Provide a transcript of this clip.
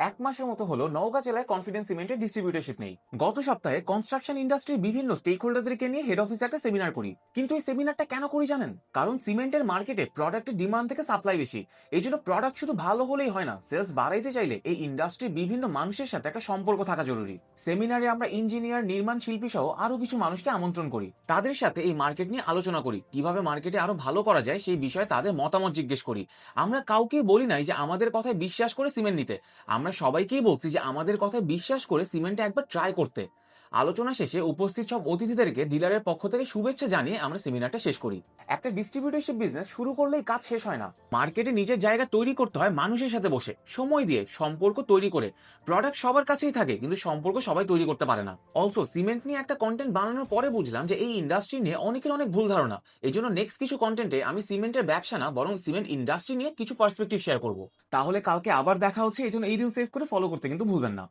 এক মাসের মতো হলো নওগাঁ জেলায় কনফিডেন্স সিমেন্টের ডিস্ট্রিবিউটরশিপ নেই। গত সপ্তাহে কনস্ট্রাকশন ইন্ডাস্ট্রির বিভিন্ন স্টেক হোল্ডারদেরকে নিয়ে হেড অফিসে একটা সেমিনার করি। কিন্তু এই সেমিনারটা কেন করি জানেন? কারণ সিমেন্টের মার্কেটে প্রোডাক্টের ডিমান্ড থেকে সাপ্লাই বেশি। এই জন্য প্রোডাক্ট শুধু ভালো হলেই হয় না, সেলস বাড়াইতে চাইলে এই ইন্ডাস্ট্রির বিভিন্ন মানুষের সাথে একটা সম্পর্ক থাকা জরুরি। সেমিনারে আমরা ইঞ্জিনিয়ার, নির্মাণ শিল্পী সহ আরো কিছু মানুষকে আমন্ত্রণ করি। তাদের সাথে এই মার্কেট নিয়ে আলোচনা করি, কিভাবে মার্কেটে আরো ভালো করা যায় সেই বিষয়ে তাদের মতামত জিজ্ঞেস করি। আমরা কাউকেই বলি নাই যে আমাদের কথায় বিশ্বাস করে সিমেন্ট নিতে। আমরা সবাইকেই বলছি যে আমাদের কথায় বিশ্বাস করে সিমেন্টে একবার ট্রাই করতে। আলোচনা শেষে উপস্থিত সব অতিথিদেরকে ডিলারের পক্ষ থেকে শুভেচ্ছা জানিয়ে আমরা সেমিনারটা শেষ করি। একটা ডিস্ট্রিবিউটরশিপ বিজনেস শুরু করলেই কাজ শেষ হয় না। মার্কেটে নিজের জায়গা তৈরি করতে হয় মানুষের সাথে বসে, সময় দিয়ে, সম্পর্ক তৈরি করে। প্রোডাক্ট সবার কাছেই থাকে, কিন্তু সম্পর্ক সবাই তৈরি করতে পারে না। অলসো সিমেন্ট নিয়ে একটা কন্টেন্ট বানানোর পরে বুঝলাম যে এই ইন্ডাস্ট্রি নিয়ে অনেকের অনেক ভুল ধারণা। এই জন্য নেক্সট কিছু কন্টেন্টে আমি সিমেন্টের ব্যবসা না, বরং সিমেন্ট ইন্ডাস্ট্রি নিয়ে কিছু পার্সপেক্টিভ শেয়ার করব। তাহলে কালকে আবার দেখা হচ্ছে, এই জন্য এই রিল সেভ করে ফলো করতে কিন্তু ভুলবেন না।